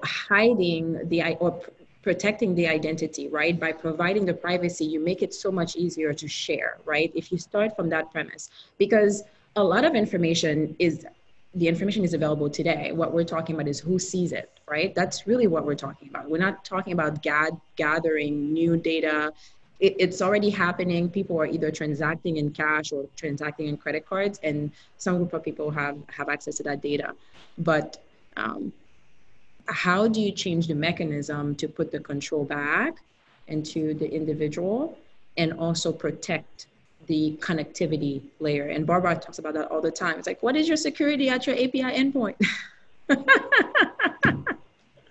hiding or protecting the identity, right? By providing the privacy, you make it so much easier to share, right? If you start from that premise, because a lot of information is available today. What we're talking about is who sees it, right? That's really what we're talking about. We're not talking about gathering new data. It's already happening. People are either transacting in cash or transacting in credit cards, and some group of people have access to that data. But how do you change the mechanism to put the control back into the individual and also protect the connectivity layer. And Barbara talks about that all the time. It's like, what is your security at your API endpoint?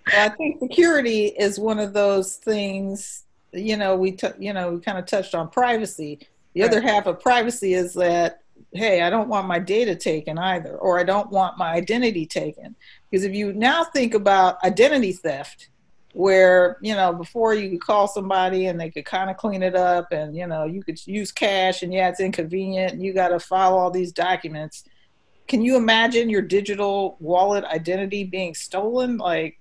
I think security is one of those things, we kind of touched on privacy. The other half of privacy is that, hey, I don't want my data taken either, or I don't want my identity taken. Because if you now think about identity theft, where, before you could call somebody and they could kind of clean it up and, you could use cash and it's inconvenient and you got to file all these documents. Can you imagine your digital wallet identity being stolen? Like,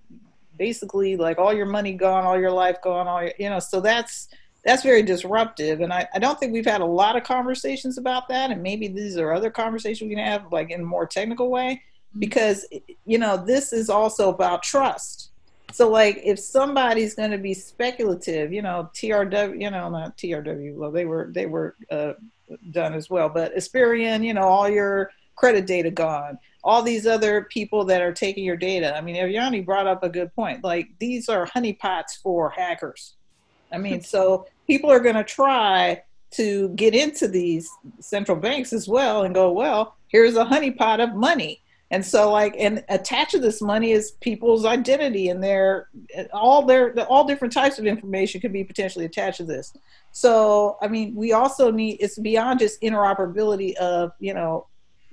basically, like all your money gone, all your life gone, all your, so that's very disruptive. And I don't think we've had a lot of conversations about that. And maybe these are other conversations we can have, like in a more technical way, because, this is also about trust. So like if somebody's going to be speculative, TRW, not TRW, well, they were done as well, but Experian, all your credit data gone, all these other people that are taking your data. I mean, Avyani brought up a good point. Like, these are honeypots for hackers. I mean, so people are going to try to get into these central banks as well and go, well, here's a honeypot of money. And so and attached to this money is people's identity and all different types of information could be potentially attached to this. So, I mean, we also need, it's beyond just interoperability of,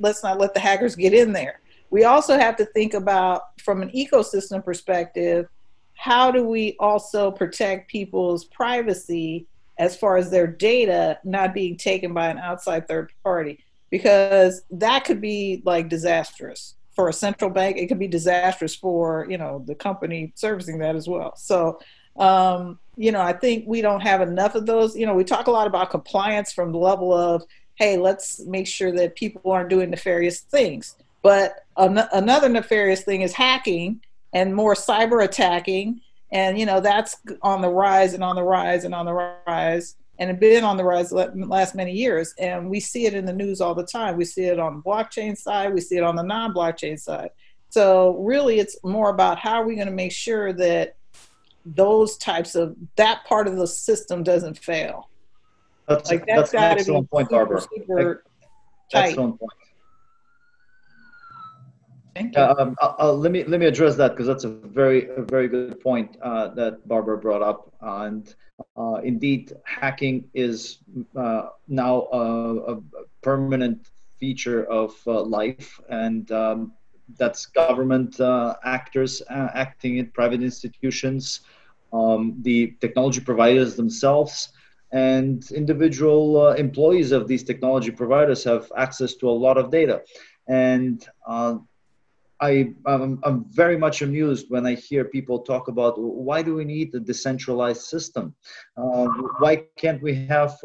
let's not let the hackers get in there. We also have to think about, from an ecosystem perspective, how do we also protect people's privacy as far as their data not being taken by an outside third party? Because that could be like disastrous for a central bank. It could be disastrous for, the company servicing that as well. So, I think we don't have enough of those. We talk a lot about compliance from the level of, hey, let's make sure that people aren't doing nefarious things. But another nefarious thing is hacking and more cyber attacking. And, that's on the rise and on the rise and on the rise. And it's been on the rise the last many years. And we see it in the news all the time. We see it on the blockchain side. We see it on the non-blockchain side. So really, it's more about how are we going to make sure that that part of the system doesn't fail. That's an excellent point, Barbara. Excellent point. Thank you. Let me address that, because that's a very good point that Barbara brought up. And indeed, hacking is now a permanent feature of life, and that's government actors acting in private institutions, the technology providers themselves, and individual employees of these technology providers have access to a lot of data. And I'm very much amused when I hear people talk about, why do we need a decentralized system? Why can't we have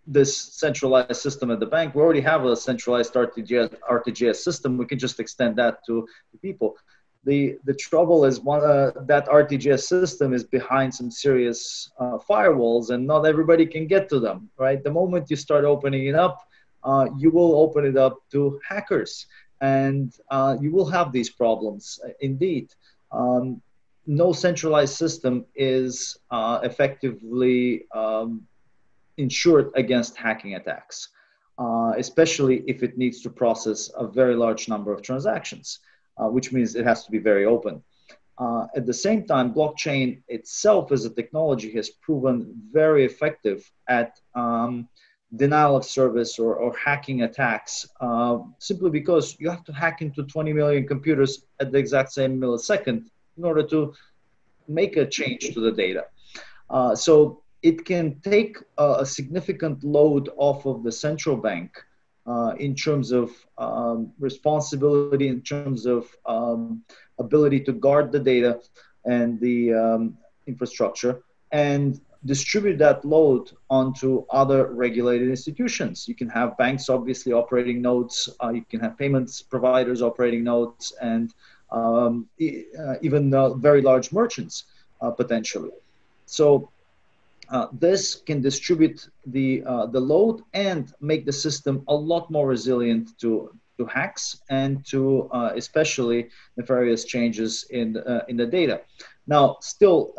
this centralized system at the bank? We already have a centralized RTGS system. We can just extend that to people. The trouble is that RTGS system is behind some serious firewalls, and not everybody can get to them, right? The moment you start opening it up, you will open it up to hackers, and you will have these problems. Indeed, no centralized system is effectively insured against hacking attacks, especially if it needs to process a very large number of transactions, which means it has to be very open. At the same time, blockchain itself as a technology has proven very effective at denial of service or hacking attacks, simply because you have to hack into 20 million computers at the exact same millisecond in order to make a change to the data. So it can take a significant load off of the central bank in terms of responsibility, in terms of ability to guard the data and the infrastructure, and distribute that load onto other regulated institutions. You can have banks obviously operating nodes, you can have payments providers operating nodes, and even very large merchants potentially. So this can distribute the load and make the system a lot more resilient to hacks and to especially nefarious changes in the data. Now, still,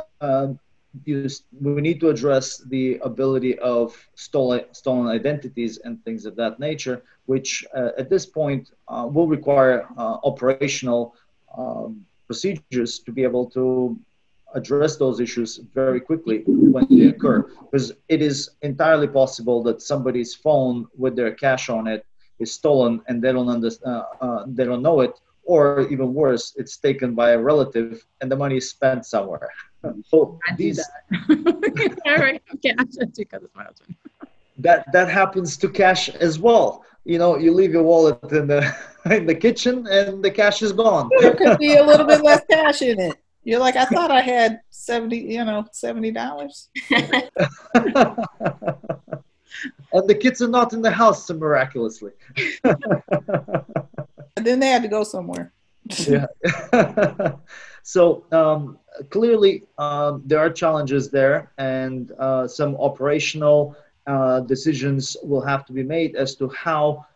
we need to address the ability of stolen identities and things of that nature, which at this point will require operational procedures to be able to address those issues very quickly when they occur, because it is entirely possible that somebody's phone with their cash on it is stolen and they don't know it, or even worse, it's taken by a relative and the money is spent somewhere. So that happens to cash as well. You know, you leave your wallet in the kitchen and the cash is gone. There could be a little bit less cash in it. You're like, I thought I had $70. And the kids are not in the house, so miraculously. And then they had to go somewhere. Yeah. So clearly there are challenges there, and some operational decisions will have to be made as to how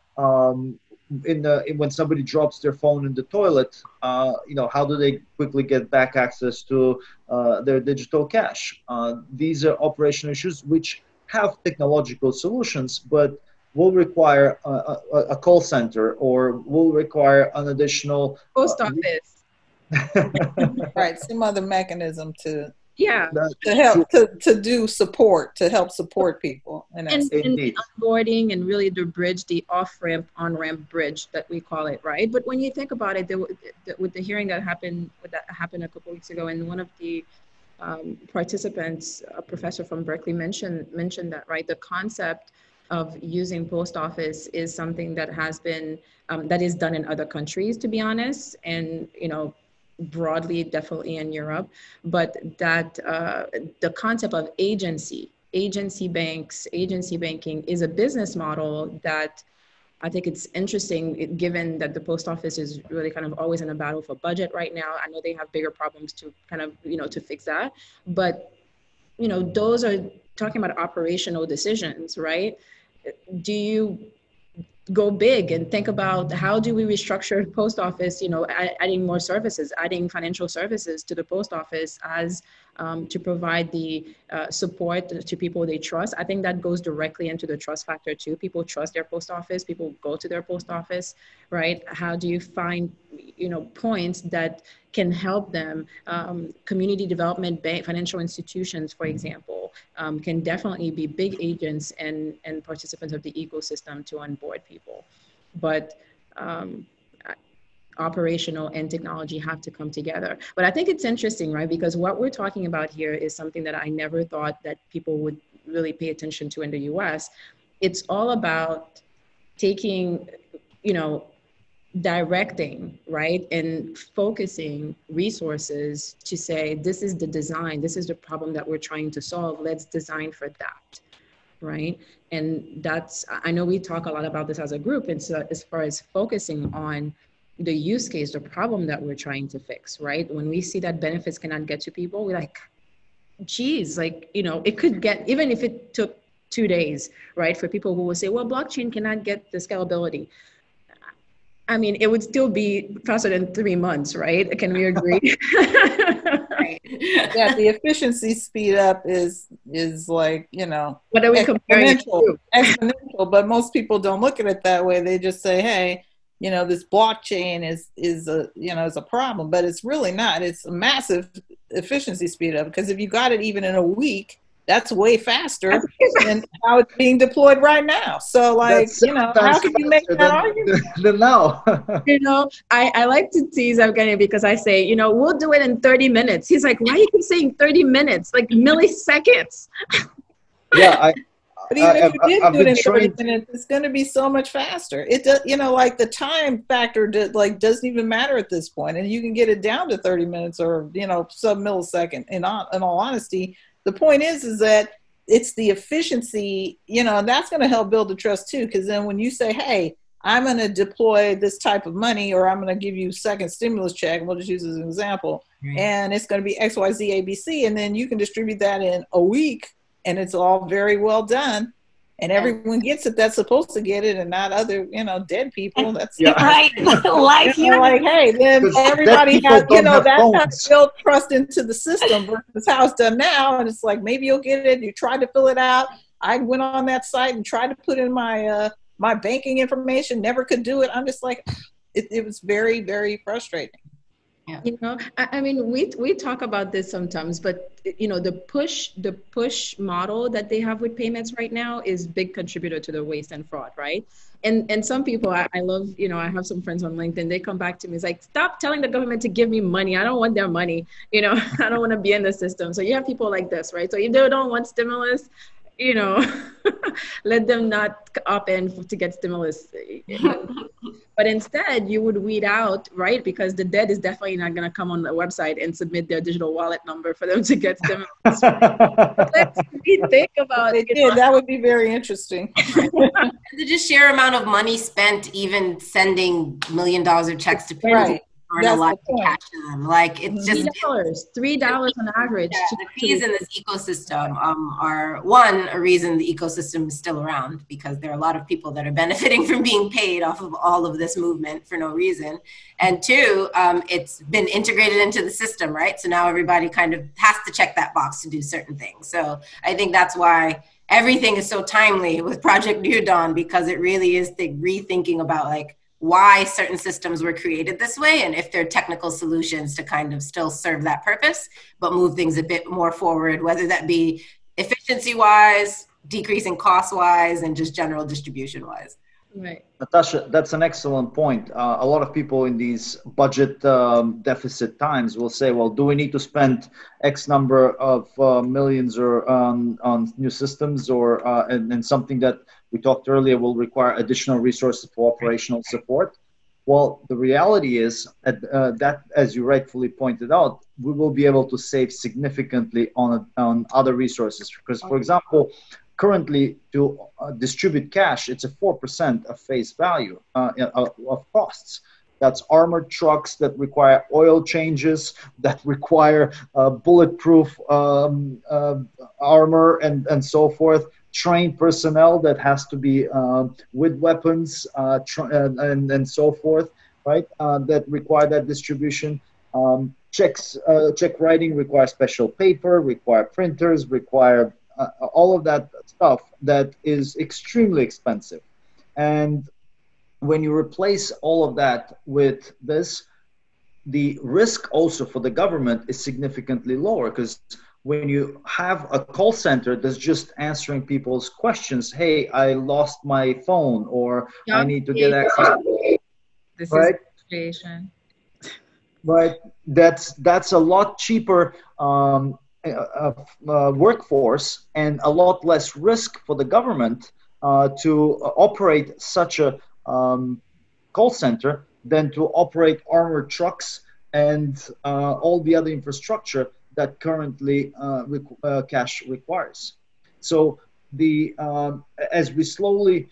when somebody drops their phone in the toilet, how do they quickly get back access to their digital cash? These are operational issues which have technological solutions, but will require a call center or will require an additional post office. Right, some other mechanism to help to do support, to help support people and onboarding and really the bridge, the off-ramp on-ramp bridge that we call it, right? But when you think about it, with the hearing that happened a couple weeks ago, and one of the participants, a professor from Berkeley, mentioned that, right? The concept of using post office is something that has been that is done in other countries, to be honest, and broadly definitely in Europe, but that the concept of agency banking is a business model that I think it's interesting, given that the post office is really kind of always in a battle for budget right now. I know they have bigger problems to kind of, to fix that. But, those are talking about operational decisions, right? Do you go big and think about how do we restructure the post office, adding more services, adding financial services to the post office as to provide the support to people they trust. I think that goes directly into the trust factor too. People trust their post office, people go to their post office, right? How do you find, points that can help them? Community development financial institutions, for example, can definitely be big agents and participants of the ecosystem to onboard people. But operational and technology have to come together. But I think it's interesting, right? Because what we're talking about here is something that I never thought that people would really pay attention to in the US. It's all about taking, directing, right? And focusing resources to say, this is the design, this is the problem that we're trying to solve. Let's design for that, right? And I know we talk a lot about this as a group. And so as far as focusing on the use case, the problem that we're trying to fix, right? When we see that benefits cannot get to people, we're like, geez, it could get, even if it took 2 days, right? For people who will say, well, blockchain cannot get the scalability. I mean, it would still be faster than 3 months, right? Can we agree? Yeah, the efficiency speed up is like, what are we comparing to? Exponential, but most people don't look at it that way. They just say, hey, this blockchain is a problem, but it's really not. It's a massive efficiency speed up, because if you got it even in a week, that's way faster than how it's being deployed right now. So how can you make that argument? Than now. I like to tease Evgeny because I say, we'll do it in 30 minutes. He's like, why are you keep saying 30 minutes? Like milliseconds. Yeah, but even if you did do it in 30 minutes, it's going to be so much faster. It does, the time factor doesn't even matter at this point, and you can get it down to 30 minutes or sub-millisecond. In all honesty, the point is that it's the efficiency, and that's going to help build the trust too. Because then when you say, hey, I'm going to deploy this type of money, or I'm going to give you second stimulus check, and we'll just use as an example, and it's going to be X, Y, Z, ABC, and then you can distribute that in a week, and it's all very well done. And everyone gets it that's supposed to get it, and not other, dead people. That's right. Like you, like, hey, then everybody has, that's how to build trust into the system versus how it's done now. And it's like, maybe you'll get it. You tried to fill it out. I went on that site and tried to put in my my banking information, never could do it. I'm just like, it was very, very frustrating. Yeah. I mean, we talk about this sometimes, but the push model that they have with payments right now is big contributor to the waste and fraud, right? And some people, I love, I have some friends on LinkedIn, they come back to me, it's like, stop telling the government to give me money. I don't want their money. I don't want to be in the system. So you have people like this, right? So if they don't want stimulus, let them not opt in to get stimulus. But instead, you would weed out, right? Because the dead is definitely not going to come on the website and submit their digital wallet number for them to get stimulus. Let's think about it. Yeah, that would be very interesting. The just sheer amount of money spent, even sending $1 million of checks to people. Right. A lot to catch them. Like, it's just $3 on average. The fees in this ecosystem are, one, a reason the ecosystem is still around, because there are a lot of people that are benefiting from being paid off of all of this movement for no reason. And two, it's been integrated into the system, right? So now everybody kind of has to check that box to do certain things. So I think that's why everything is so timely with Project New Dawn, because it really is the rethinking about like why certain systems were created this way, and if there are technical solutions to kind of still serve that purpose, but move things a bit more forward, whether that be efficiency-wise, decreasing cost-wise, and just general distribution-wise. Right. Natasha, that's an excellent point. A lot of people in these budget deficit times will say, well, do we need to spend X number of millions or on new systems, or and something that we talked earlier will require additional resources for operational support? Well, the reality is that, as you rightfully pointed out, we will be able to save significantly on other resources. Because, for example, currently to distribute cash, it's a 4% of face value of costs. That's armored trucks that require oil changes, that require bulletproof armor and so forth. Trained personnel that has to be with weapons and so forth, right? That require that distribution. Check writing requires special paper, require printers, require all of that stuff that is extremely expensive. And when you replace all of that with this, the risk also for the government is significantly lower, because when you have a call center that's just answering people's questions, hey, I lost my phone, or I need to get access. This right? is the situation. Right. That's a lot cheaper workforce and a lot less risk for the government to operate such a call center than to operate armored trucks and all the other infrastructure that currently cash requires. So as we slowly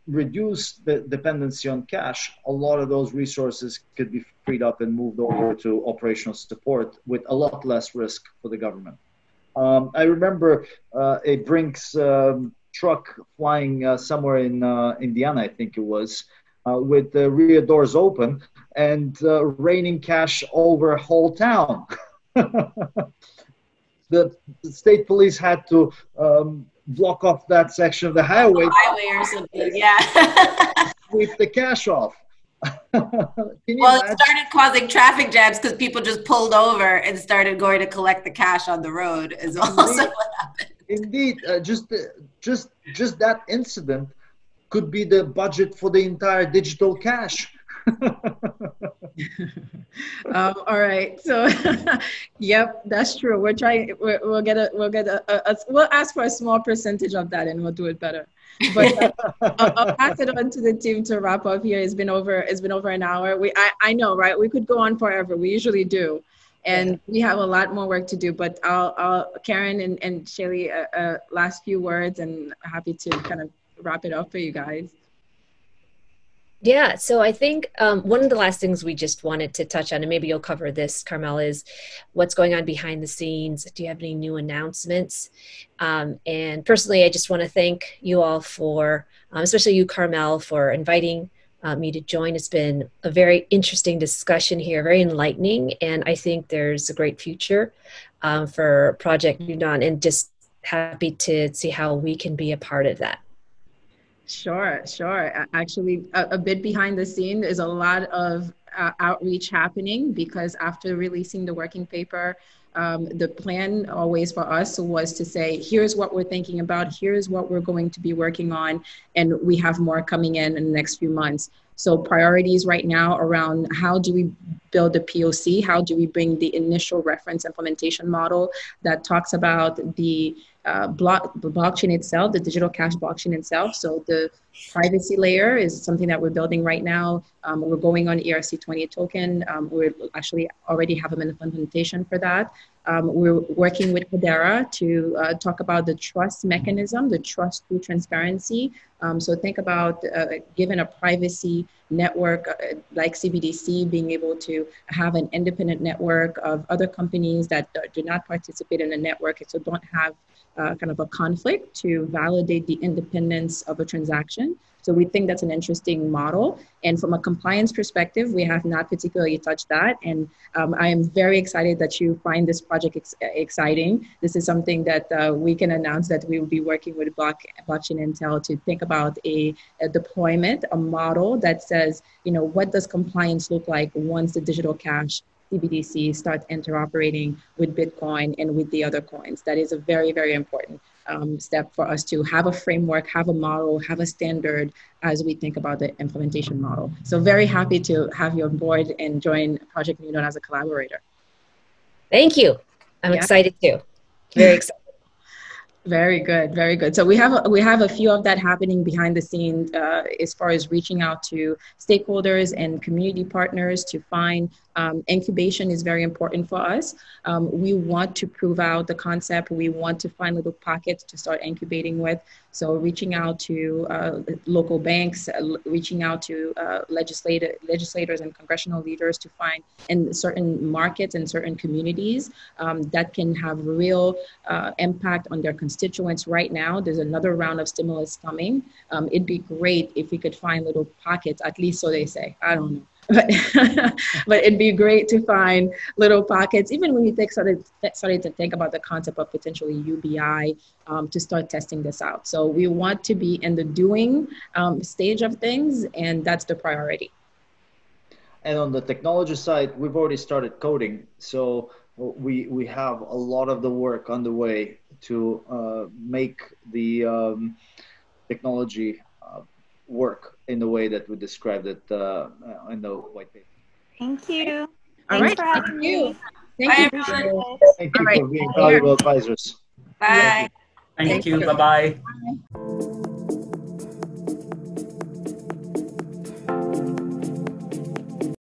reduce the dependency on cash, a lot of those resources could be freed up and moved over to operational support with a lot less risk for the government. I remember a Brinks truck flying somewhere in Indiana, I think it was, with the rear doors open and raining cash over a whole town. The state police had to block off that section of the highway Or something, yeah. Sweep the cash off. It started causing traffic jams because people just pulled over and started going to collect the cash on the road. Is also what happened. Indeed, just that incident could be the budget for the entire digital cash. All right. So, yep, that's true. We'll ask for a small percentage of that, and we'll do it better. But I'll pass it on to the team to wrap up here. It's been over an hour. I know, right? We could go on forever. We usually do, and we have a lot more work to do. But I'll Karen and Shelly, last few words, and happy to kind of wrap it up for you guys. Yeah, so I think one of the last things we just wanted to touch on, and maybe you'll cover this, Carmel, is what's going on behind the scenes. Do you have any new announcements? And personally, I just want to thank you all for, especially you, Carmel, for inviting me to join. It's been a very interesting discussion here, very enlightening, and I think there's a great future for Project New Dawn, and just happy to see how we can be a part of that. Sure. Actually, a bit behind the scene is a lot of outreach happening, because after releasing the working paper, the plan always for us was to say, here's what we're thinking about, here's what we're going to be working on, and we have more coming in the next few months. So priorities right now around how do we build a POC, how do we bring the initial reference implementation model that talks about the blockchain itself, the digital cash blockchain itself. So the privacy layer is something that we're building right now. We're going on ERC20 token. We actually already have an implementation for that. We're working with Hedera to talk about the trust mechanism, the trust through transparency. So think about given a privacy network like CBDC, being able to have an independent network of other companies that do not participate in the network, so don't have kind of a conflict, to validate the independence of a transaction. So we think that's an interesting model. And from a compliance perspective, we have not particularly touched that. And I am very excited that you find this project exciting. This is something that we can announce that we will be working with Blockchain Intel to think about a deployment, a model that says, what does compliance look like once the digital cash CBDC starts interoperating with Bitcoin and with the other coins. That is a very, very important step for us to have a framework, have a model, have a standard as we think about the implementation model. So very happy to have you on board and join Project New Dawn as a collaborator. Thank you. I'm excited too. Very excited. Very good, very good. So we have a few of that happening behind the scenes as far as reaching out to stakeholders and community partners to find incubation is very important for us. We want to prove out the concept. We want to find little pockets to start incubating with. So reaching out to local banks, reaching out to legislators and congressional leaders to find in certain markets and certain communities that can have real impact on their constituents right now. There's another round of stimulus coming. It'd be great if we could find little pockets, at least so they say, I don't know. But it'd be great to find little pockets, even when you started to think about the concept of potentially UBI to start testing this out. So we want to be in the doing stage of things, and that's the priority. And on the technology side, we've already started coding. So we have a lot of the work on the way to make the technology work in the way that we described it in the white paper. Thank you. All Thanks right. for having me. Thank you. Thank you for being valuable advisors. Bye. Thank you. Bye-bye.